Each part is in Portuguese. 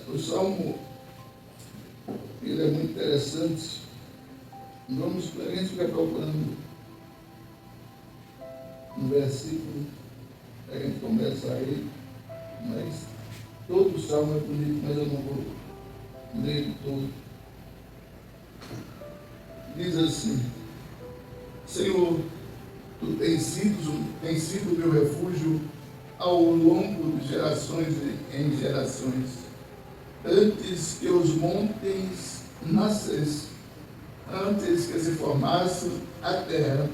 O Salmo, ele é muito interessante. A gente fica procurando um versículo, a gente começa aí, mas todo o Salmo é bonito, mas eu não vou ler ele todo. Diz assim: Senhor, Tu tens sido meu refúgio ao longo de gerações em gerações. Antes que os montes nascessem, antes que se formasse a terra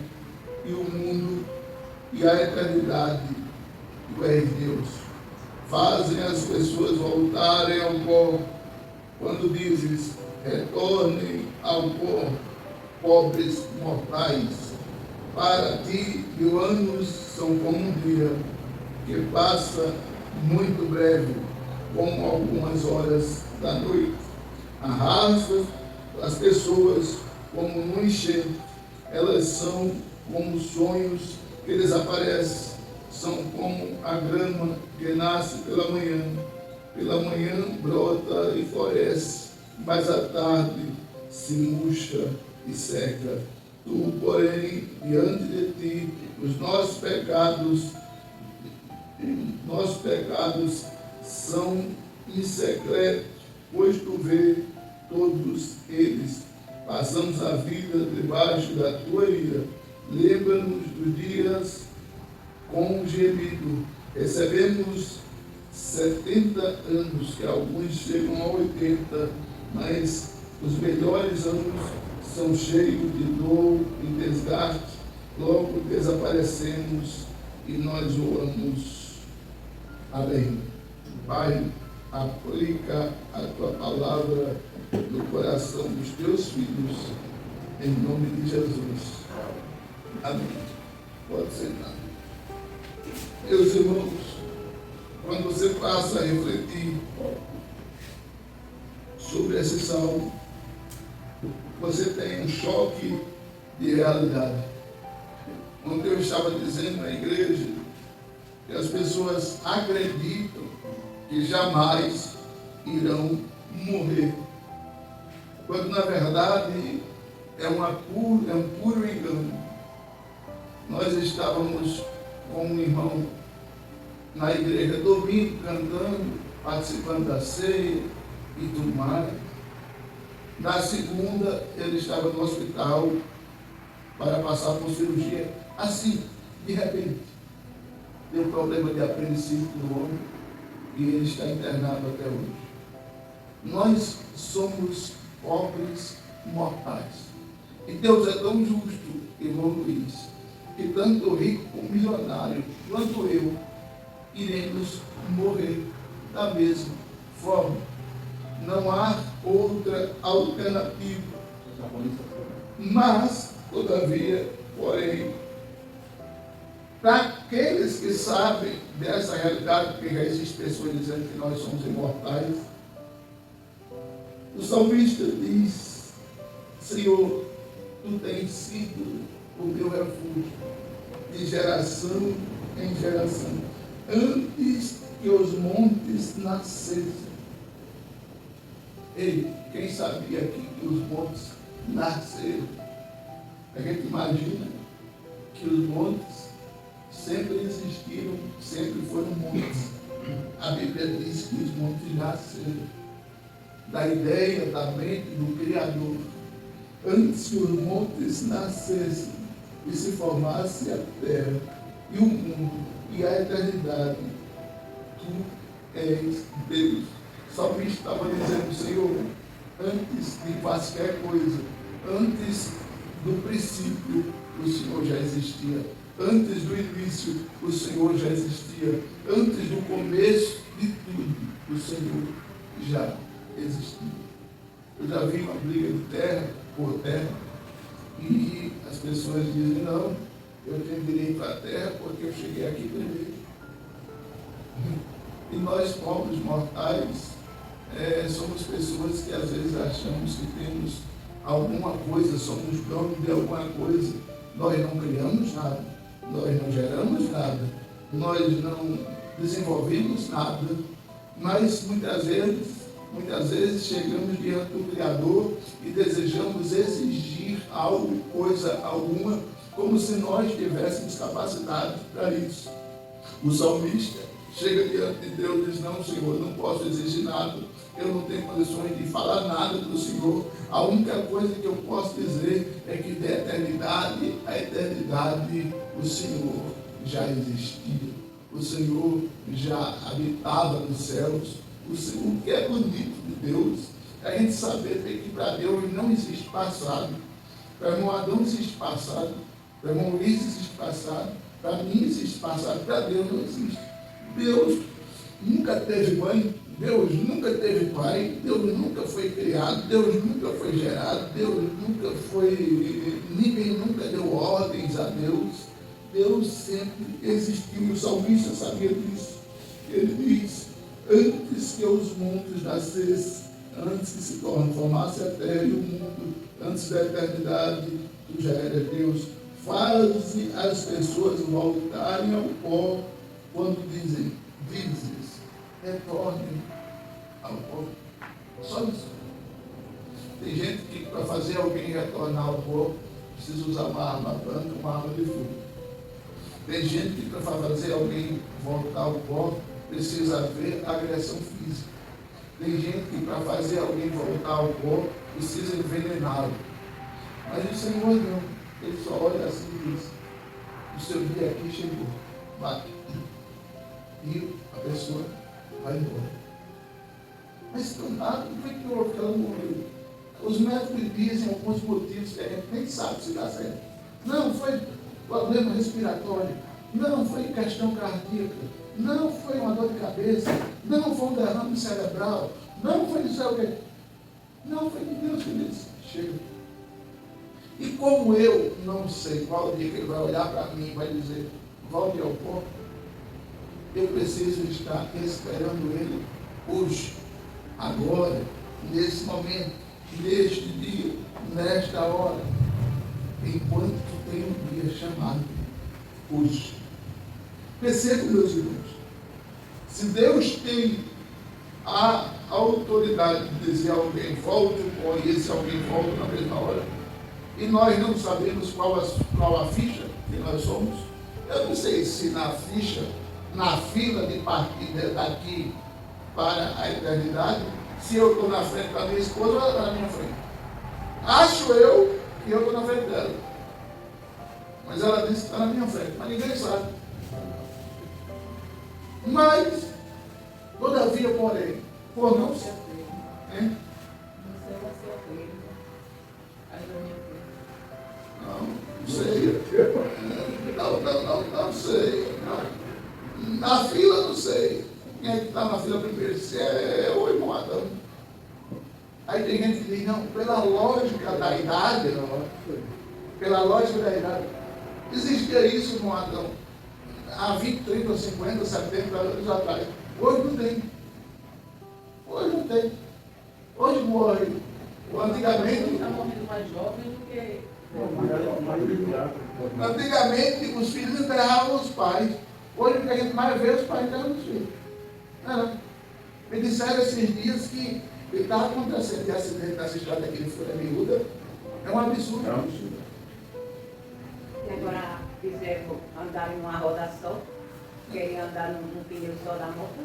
e o mundo e a eternidade, Tu és Deus. Fazem as pessoas voltarem ao pó, quando dizes, retornem ao pó, pobres mortais. Para ti, 1000 anos são como um dia, que passa muito breve, como algumas horas da noite. Arrasta as pessoas como num enchente. Elas são como sonhos que desaparecem. São como a grama que nasce pela manhã. Pela manhã brota e floresce, mas à tarde se murcha e seca. Tu, porém, diante de ti, os nossos pecados são em secreto, pois tu vê todos eles. Passamos a vida debaixo da tua ira. Lembra-nos dos dias com gemido. Recebemos 70 anos, que alguns chegam a 80, mas os melhores anos são cheios de dor e desgaste. Logo desaparecemos e nós voamos. Amém. Pai, aplica a tua palavra no coração dos teus filhos, em nome de Jesus. Amém. Pode sentar. Meus irmãos, quando você passa a refletir sobre esse salmo, você tem um choque de realidade. Ontem eu estava dizendo na igreja que as pessoas acreditam que jamais irão morrer, quando na verdade é um puro engano. Nós estávamos com um irmão na igreja, domingo, cantando, participando da ceia e tudo mais. Na segunda, ele estava no hospital para passar por cirurgia. Assim, de repente, deu problema de apendicite no ombro e ele está internado até hoje. Nós somos pobres mortais. E Deus é tão justo, irmão Luiz, que tanto o rico como o milionário, quanto eu, iremos morrer da mesma forma. Não há outra alternativa. Mas, todavia, porém, para aqueles que sabem dessa realidade, porque já existem pessoas dizendo que nós somos imortais, o salmista diz: Senhor, Tu tens sido o meu refúgio, de geração em geração, antes que os montes nascessem. Ei, quem sabia aqui que os montes nasceram? A gente imagina que os montes sempre existiram, sempre foram montes. A Bíblia diz que os montes nasceram da ideia, da mente do Criador. Antes que os montes nascessem e se formasse a terra e o mundo e a eternidade, Tu és Deus. O salmista estava dizendo: Senhor, antes de qualquer coisa, antes do princípio, o Senhor já existia. Antes do início, o Senhor já existia. Antes do começo de tudo, o Senhor já existia. Eu já vi uma briga de terra por terra e as pessoas dizem: não, eu tenho direito à terra porque eu cheguei aqui primeiro. E nós, pobres mortais, somos pessoas que às vezes achamos que temos alguma coisa, somos donos de alguma coisa. Nós não criamos nada, nós não geramos nada, nós não desenvolvemos nada, mas muitas vezes Muitas vezes chegamos diante do Criador e desejamos exigir algo, coisa alguma, como se nós tivéssemos capacidade para isso. O salmista chega diante de Deus e diz: não, Senhor, eu não posso exigir nada, eu não tenho condições de falar nada do Senhor. A única coisa que eu posso dizer é que da eternidade a eternidade o Senhor já existia, o Senhor já habitava nos céus. O que é bonito de Deus é a gente saber que para Deus não existe passado, para o irmão Adão existe passado, para o irmão Luiz existe passado, para mim existe passado, para Deus não existe. Deus nunca teve mãe, Deus nunca teve pai, Deus nunca foi criado, Deus nunca foi gerado, Deus nunca foi, ninguém nunca deu ordens a Deus. Deus sempre existiu, e o salmista sabia disso. Ele diz: antes que os mundos nascessem, antes que se formasse a terra e o mundo, antes da eternidade, tu já eras Deus. Faze as pessoas voltarem ao pó quando dizes, retornem ao pó. Só isso. Tem gente que para fazer alguém retornar ao pó precisa usar uma arma branca, uma arma de fogo. Tem gente que para fazer alguém voltar ao pó precisa haver agressão física. Tem gente que para fazer alguém voltar ao pó precisa envenená-lo. Mas o Senhor não. Ele só olha assim e diz: o seu dia aqui chegou, bate. E a pessoa vai embora. Mas não foi que houve que ela morreu. Os médicos dizem alguns motivos que a gente nem sabe se dá certo. Não foi problema respiratório, não foi questão cardíaca, não foi uma dor de cabeça, não foi um derrame cerebral, não foi não sei o quê. Não, foi de Deus que disse: chega. E como eu não sei qual dia que ele vai olhar para mim e vai dizer: volte ao pó, eu preciso estar esperando ele hoje, agora, nesse momento, neste dia, nesta hora, enquanto tem um dia chamado hoje. Percebam, meus irmãos, se Deus tem a autoridade de dizer a alguém: volte ao pó, e esse alguém volta na mesma hora, e nós não sabemos qual a ficha que nós somos, eu não sei se na ficha, na fila de partida daqui para a eternidade, se eu estou na frente da minha esposa ou ela está na minha frente. Acho eu que eu estou na frente dela. Mas ela disse que está na minha frente, mas ninguém sabe. Mas, todavia, porém, por não ser. Não sei. Não sei. Não. Na fila não sei. Quem é que está na fila primeiro? Se é eu ou irmão Adão. Aí tem gente que diz: não, pela lógica da idade, existia isso, irmão Adão, há 20, 30, 50, 70 anos atrás. Hoje não tem. Hoje morre. Antigamente. Está morrendo mais jovem do que. Antigamente, os filhos enterravam os pais. Hoje, o que a gente mais vê, os pais enterram os filhos. Não. Me disseram esses dias que está acontecendo de acidente nessa estrada aqui de Folha Miúda. É um absurdo. É um absurdo. E agora fizeram andar em uma roda só, queriam andar num pneu só da moto.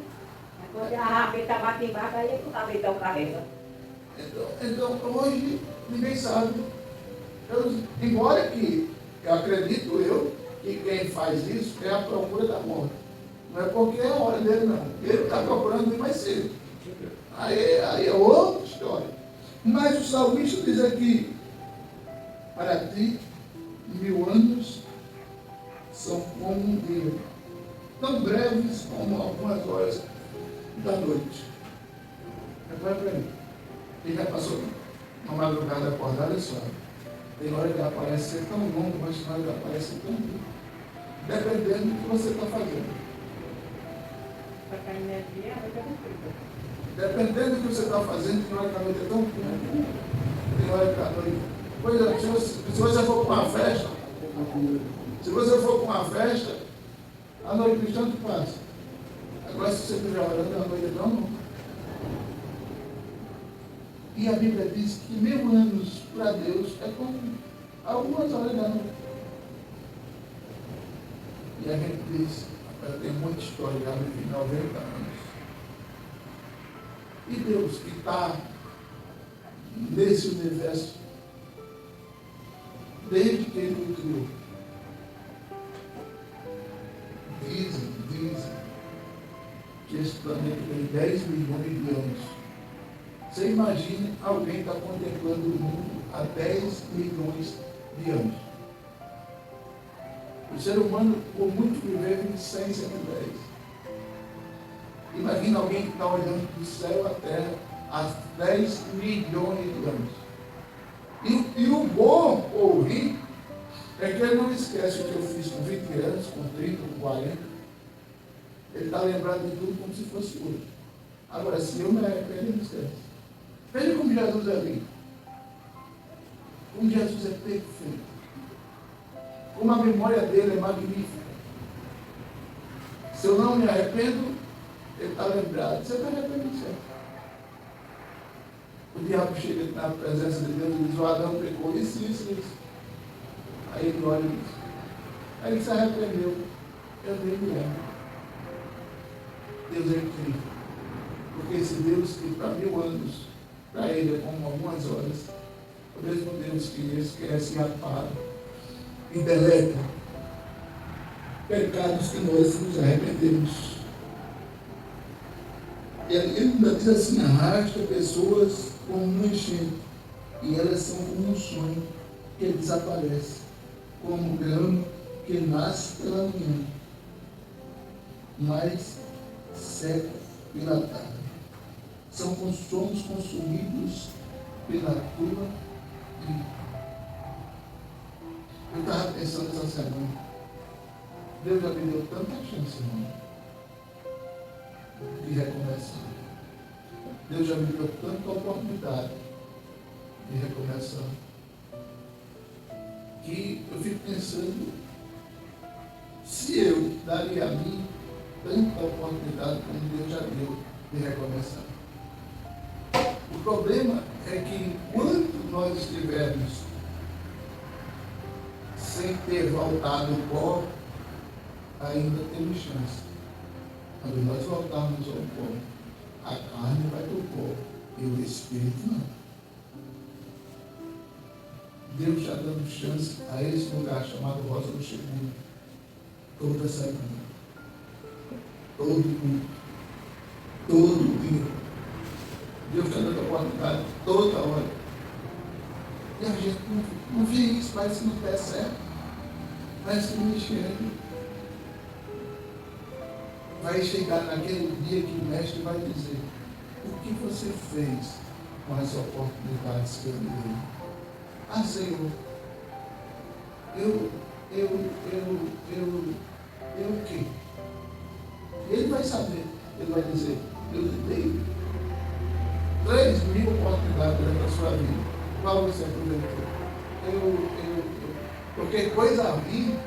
Quando a rabeta bate embaixo, aí o rabetão carrega. Então, hoje, ninguém sabe. Embora que eu acredito que quem faz isso é a procura da morte. Não é porque é a hora dele, não. Ele está procurando ir mais cedo. Aí é outra história. Mas o salmista diz aqui: para ti, 1000 anos são como um dia, tão breves como algumas horas da noite. Agora para mim, quem já passou uma madrugada acordada é só. Tem hora que ela parece ser tão longa, mas tem hora que ela parece ser tão curta. Dependendo do que você está fazendo. Para cair energia, vai ter conflito. Dependendo do que você está fazendo, tem hora que a noite é tão curta. Tem hora que a noite. Por exemplo, se você for para uma festa, a noite no instante passa. Agora, se você estiver orando, a noite é tão longa. E a Bíblia diz que 1000 anos para Deus é como algumas horas da noite. E a gente diz, ela tem muita história, já vivi 90 anos. E Deus que está nesse universo, desde que Ele o criou, dizem que esse planeta tem 10 milhões de anos. Você imagina alguém está contemplando o mundo há 10 milhões de anos. O ser humano, por muito viver, vive 100, 110. Imagina alguém que está olhando do céu à terra há 10 milhões de anos. E o bom ou o ruim é que ele não esquece o que eu fiz com 20 anos, com 30, com 40. Ele está lembrado de tudo como se fosse hoje. Agora, se eu me arrependo, ele não esquece. Veja como Jesus é lindo. Como Jesus é perfeito. Como a memória dele é magnífica. Se eu não me arrependo, ele está lembrado. Você está arrependido, certo? O diabo chega na presença de Deus e diz: o Adão pecou isso. Aí ele olha e diz. Aí ele se arrependeu. Eu nem me lembro. Deus é incrível. Porque esse Deus que para 1000 anos, para ele é como algumas horas, o mesmo Deus que esquece e apaga e deleta pecados que nós nos arrependemos. Ele ainda diz assim: arrasta pessoas como um enchente, e elas são como um sonho que desaparece, como grama que nasce pela manhã, mas seca pela tarde. Somos consumidos pela tua ira. Eu estava pensando essa semana, Deus já me deu tanta chance, irmão, de recomeçar. Deus já me deu tanta oportunidade de recomeçar, que eu fico pensando se eu daria a mim tanta oportunidade como Deus já deu de recomeçar. O problema é que enquanto nós estivermos sem ter voltado ao pó, ainda temos chance. Quando nós voltarmos ao pó, a carne vai para o pó e o espírito não. Deus já dando chance a esse lugar chamado Rosa do Cheguro toda semana, todo culto, todo dia. Deus está dando oportunidade toda hora. E a gente não vê isso, parece que não percebe, parece que não enxerga. Vai chegar naquele dia que o mestre vai dizer: o que você fez com as oportunidades que eu lhe dei? Ah, Senhor, eu o quê? Ele vai saber, ele vai dizer: eu lhe dei 3.000 oportunidades durante a sua vida. Qual você aproveitou? Porque coisa ruim,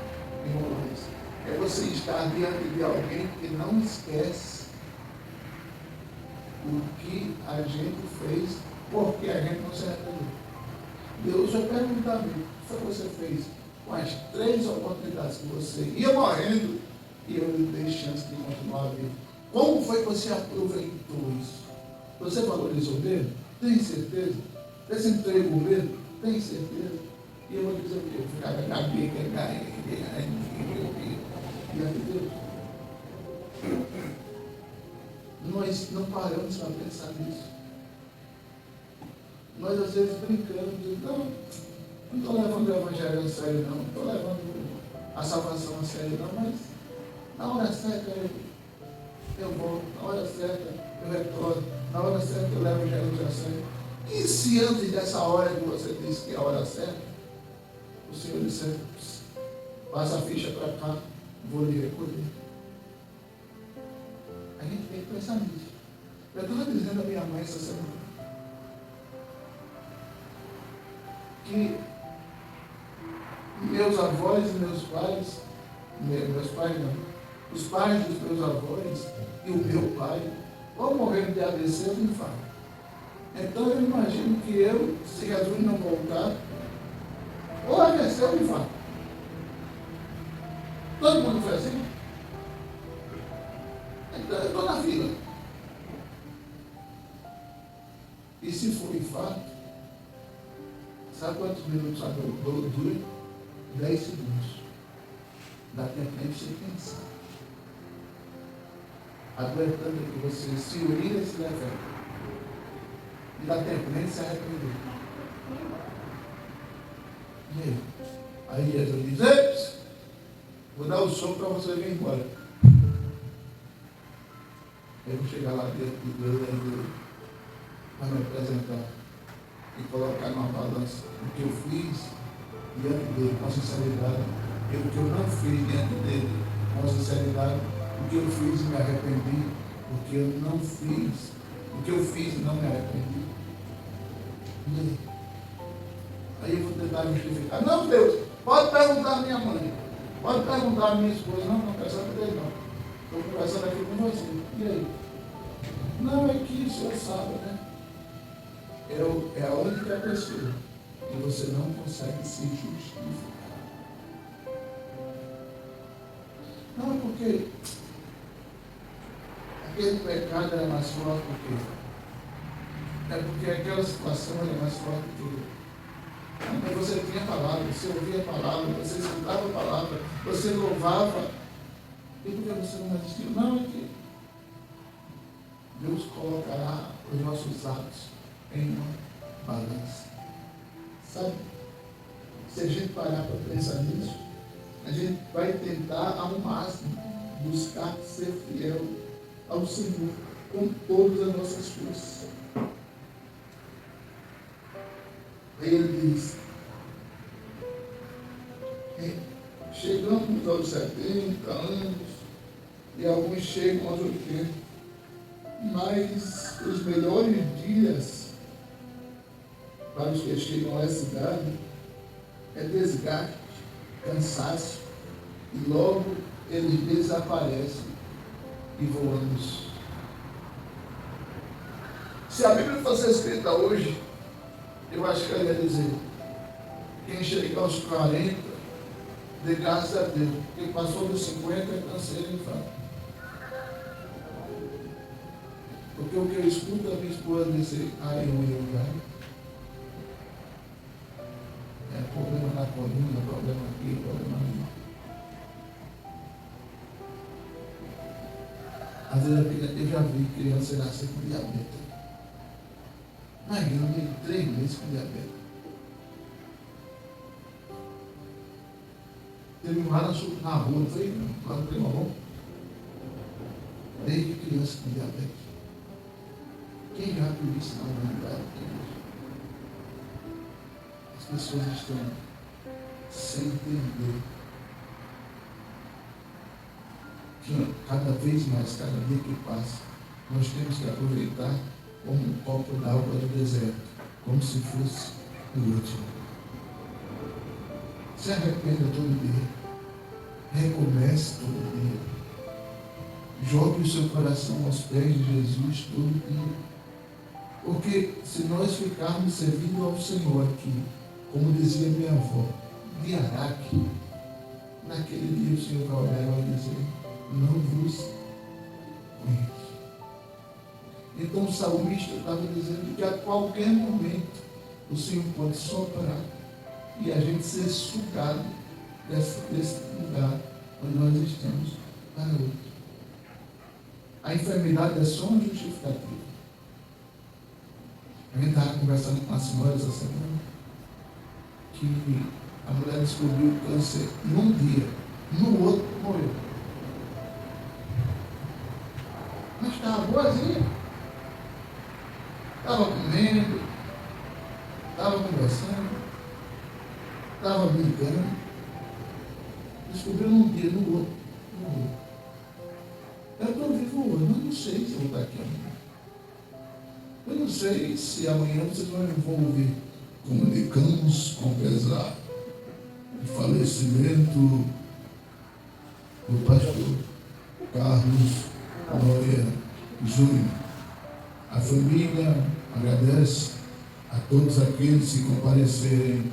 irmãos, é você estar diante de alguém que não esquece o que a gente fez, porque a gente não se arrependeu. Deus vai perguntar a mim: o que você fez com as 3 oportunidades que você ia morrendo e eu lhe dei chance de continuar a vida? Como foi que você aproveitou isso? Você valorizou mesmo? Tem certeza? Você entregou mesmo? Tem certeza? E eu vou dizer o quê? Eu ficava na bica, diante de Deus. Nós não paramos para pensar nisso. Nós às vezes brincamos, não estou levando o Evangelho a sério, não estou levando a salvação a sério, não, mas na hora certa eu volto, na hora certa eu retorno, na hora certa eu levo Jesus a sério. E se antes dessa hora que você disse que é a hora certa, o Senhor disse: passa a ficha para cá, vou lhe recolher. A gente tem que pensar nisso. Eu estava dizendo à minha mãe essa semana que meus avós e meus pais não, os pais dos meus avós e o meu pai, ou morreram de AVC ou de infarto. Então eu imagino que eu, se Jesus não voltar, ou vai ser um infarto. Todo mundo foi assim? Então eu estou na fila. E se for infarto, sabe quantos minutos a dor dura? 10 segundos. Dá tempo nem de você pensar. A dor é tanta que você se urina e se levanta. Não dá tempo nem de se arrepender. E aí Jesus diz: ei, vou dar o som para você vir embora. Eu vou chegar lá dentro do Deus para me apresentar e colocar numa balança o que eu fiz diante dele com sinceridade e o que eu não fiz diante dele com sinceridade, o que eu fiz e me arrependi, o que eu não fiz, o que eu fiz e não me arrependi. Aí eu vou tentar justificar. Não, Deus, pode perguntar à minha mãe, pode perguntar à minha esposa. Não, não quero saber dele não. Estou conversando aqui com você. E aí? Não, é que o senhor sabe, né? É a única pessoa que você não consegue se justificar. Não, porque aquele pecado era mais forte do que eu. É porque aquela situação era mais forte do que eu. Mas você tinha palavra, você ouvia a palavra, você escutava a palavra, você louvava. E por que você não resistiu? Não, é que Deus colocará os nossos atos em uma balança. Sabe? Se a gente parar para pensar nisso, a gente vai tentar ao máximo buscar ser fiel ao Senhor com todas as nossas forças. Aí ele diz: chegamos aos 70 anos e alguns chegam aos 80, mas os melhores dias para os que chegam a essa idade é desgaste, cansaço, e logo eles desaparecem e voamos. Se a Bíblia fosse escrita hoje, eu acho que ela ia dizer: quem chega aos 40, dê graças a Deus, quem passou dos 50 é canseiro e infarto. Porque o que eu escuto a minha esposa dizer: ai, eu, é problema na coluna, problema aqui, problema ali. Às vezes eu já vi criança nascer com diabetes. Mas eu dei 3 meses com diabetes. Teve um lá na rua, não foi? Lá no Primavão. Desde criança com diabetes. Quem já viu isso na humanidade? As pessoas estão sem entender que cada vez mais, cada dia que passa, nós temos que aproveitar como um copo d'água do deserto, como se fosse o último. Se arrependa todo dia, recomece todo dia, jogue o seu coração aos pés de Jesus todo dia, porque se nós ficarmos servindo ao Senhor aqui, como dizia minha avó, de Araque, naquele dia o Senhor vai olhar e vai dizer: não vos conheço. Então o salmista estava dizendo que a qualquer momento o Senhor pode soprar e a gente ser sugado desse lugar onde nós estamos para outro. A enfermidade é só uma justificativa. A gente estava conversando com a senhora essa semana que a mulher descobriu o câncer num dia, no outro morreu. Mas estava boazinha. Estava comendo, estava conversando, estava brincando. Descobriu num dia, no outro. Eu estou vivo hoje, mas não sei se eu vou estar aqui amanhã. Eu não sei se amanhã vocês vão ouvir. Comunicamos com pesar o falecimento do pastor Carlos Noia Júnior. A família Agradece a todos aqueles que comparecerem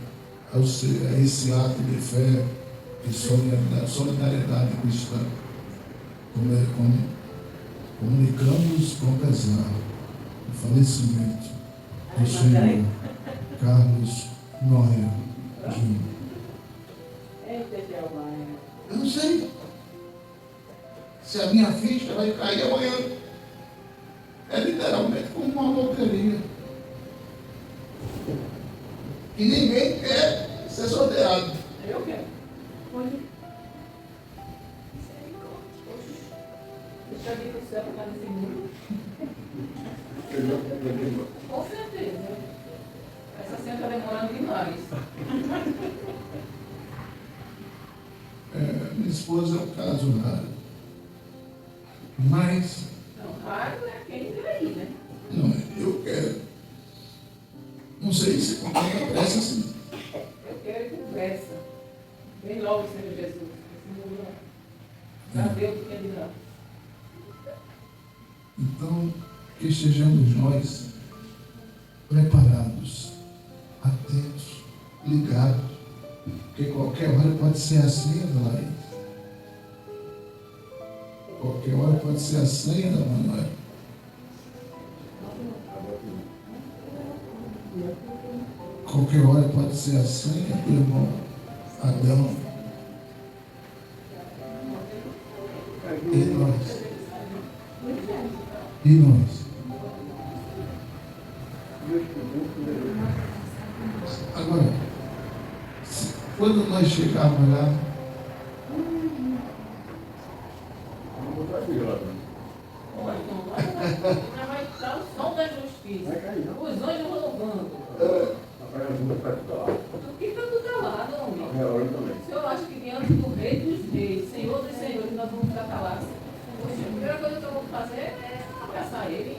a esse ato de fé e solidariedade cristã. Comunicamos com pesar o falecimento do senhor Carlos Noia Júnior. Eu não sei se a minha ficha vai cair amanhã. É literalmente como uma loteria. E ninguém quer ser sorteado. Eu quero. Pode. Deixa eu vir para o céu para cada segundo. Com certeza. Essa cena está demorando demais. Minha esposa é um caso raro. Mas. Não, raro é quem vê aí, né? Não, eu quero. Não sei se com quem pressa assim. Eu quero conversa. Vem logo, Senhor Jesus. Esse mundo já deu o que tinha de dar. Então, que estejamos nós preparados, atentos, ligados, porque qualquer hora pode ser a senha da Laís. Qualquer hora pode ser a senha da Manuela. Qualquer hora pode ser a senha do irmão Adão. E nós? E nós? Agora, quando nós chegarmos lá, Vai estar o som da justiça. Os anjos louvando. Tu fica do calado, homem. O senhor acha que diante do Rei dos Reis, Senhor dos Senhores, nós vamos ficar calados? Poxa, a primeira coisa que eu vou fazer é abraçar ele.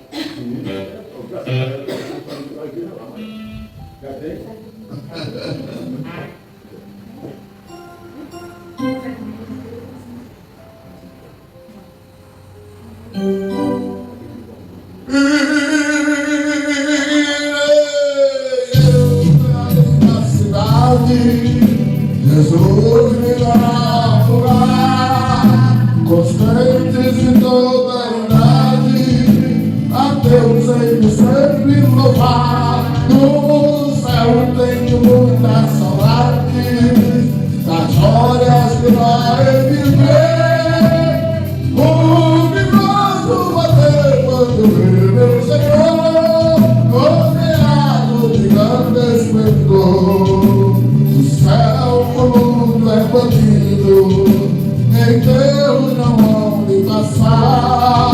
na cidade, Jesus me dará lugar, constantes de toda a idade, a Deus hei de sempre louvar. No céu tenho muita saudade das glórias que vai viver. O vigoroso bater quando vê meu Senhor, rodeado de grande esplendor. O céu o mundo é bandido, em Deus não hão de passar.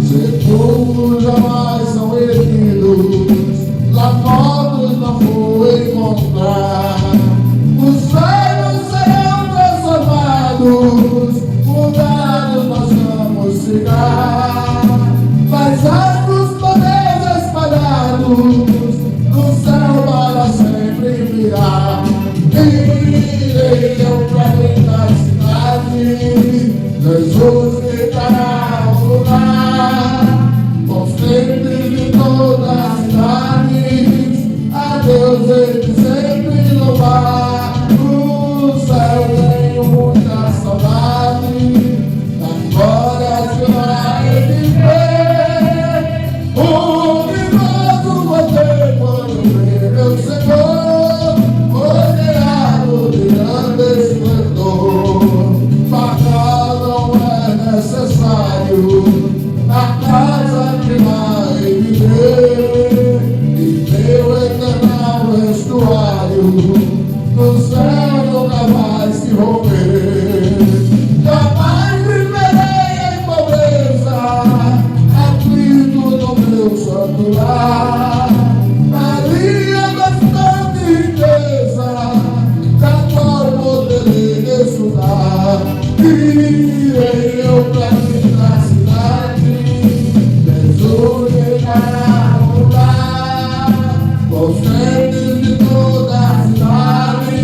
Sepulcros jamais são erguidos, lá mortos não vou encontrar. Os velhos serão transformados, mudados nós vamos ficar. Mas astros poderes espalhados, no céu para sempre virá. Irei eu pra dentro da cidade, Jesus me dará um lugar, constante de toda a cidade, a Deus hei de sempre louvar. No céu tenho muita saudade das glórias que vai viver. O vigoroso bater quando vê meu Senhor, rodeado de grande esplendor. Pagar não é necessário na casa que vai viver, e meu eterno vestuário no céu nunca mais se romper. Jamais viverei em pobreza, aflito no meu santo lar. Maria bastante riqueza, da qual poderei desfrutar. Irei eu pra mim na cidade, Jesus me dará um lugar, constante de toda a cidade,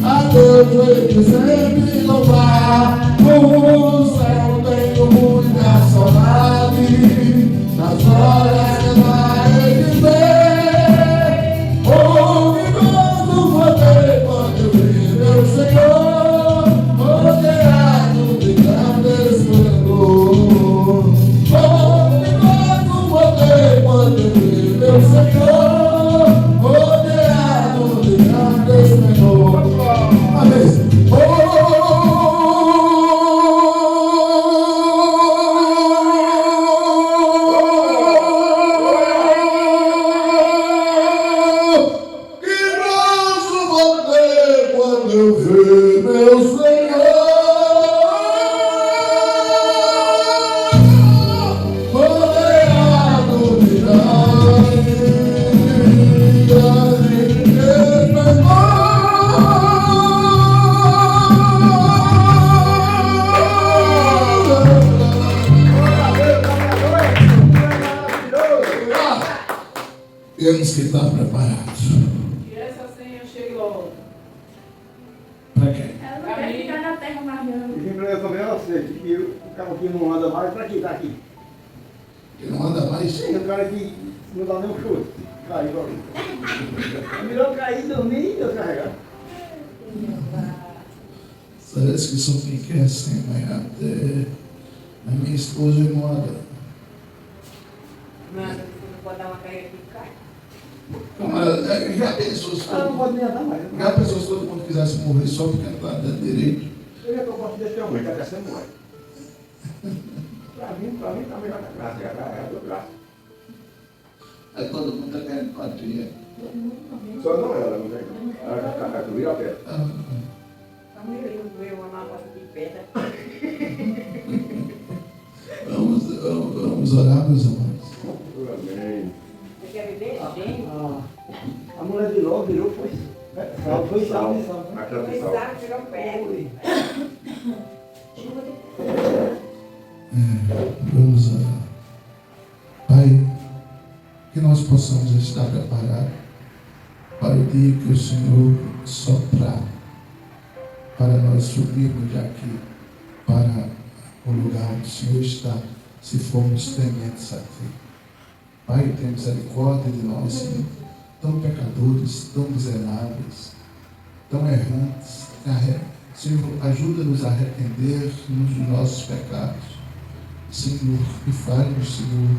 a Deus hei de sempre louvar. No céu tenho muita saudade das glórias que vai viver. temos que estar preparados. E essa senha chega logo. Para quê? Ela não quer ficar na terra mais não. E vim para eu também, eu sei que o cara que não anda mais, para que está aqui? Que não anda mais? Tem um cara que não dá nem um chute. Caiu ali. É melhor cair, dormir e Deus carregar. Parece que só quem quer assim, mas até a minha esposa não anda. Mano, você não pode dar uma caída aqui e cai. Mas, já pensou se Ela não pode nem andar mais. já pensou se todo mundo quisesse morrer só porque não está andando direito? Eu já posso deixar muito, até você morre. Para mim está melhor na graça, é a do graça. Aí todo mundo está querendo partir. Só não ela, não tem. Ela está com o a pé. A maioria veio uma mapa de pedra. Vamos orar, meus amados. Amém. Você quer viver? Gente. A mulher de logo virou, foi salvo, foi salvo. Foi sabe, tirou pedra. Vamos orar. Pai, que nós possamos estar preparados para o dia que o Senhor soprar, para nós subirmos daqui para o lugar onde o Senhor está, se formos tementes a Ti. Pai, tem misericórdia de nós, Senhor, tão pecadores, tão miseráveis, tão errantes. Senhor, ajuda-nos a arrepender-nos dos nossos pecados. Senhor, e fale-nos, Senhor,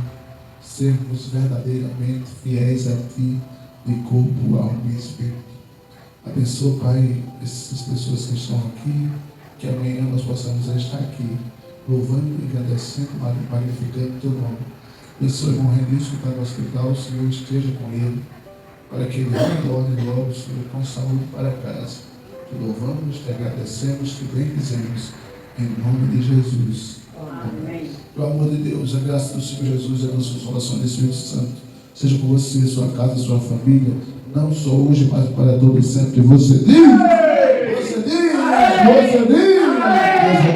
sermos verdadeiramente fiéis a Ti, de corpo, alma e espírito. Abençoa, Pai, essas pessoas que estão aqui, que amanhã nós possamos estar aqui, louvando, agradecendo, magnificando o Teu nome. Abençoa o irmão Renício que está no hospital, o Senhor esteja com ele, para que ele retorne logo, Senhor, com saúde para casa. Te louvamos, te agradecemos, te bendizemos, em nome de Jesus. Amém. Pelo amor de Deus, a graça do Senhor Jesus e a nossa consolação do Espírito Santo seja com você, sua casa, sua família, não só hoje, mas para todo sempre. Você diz! Você diz! Você diz!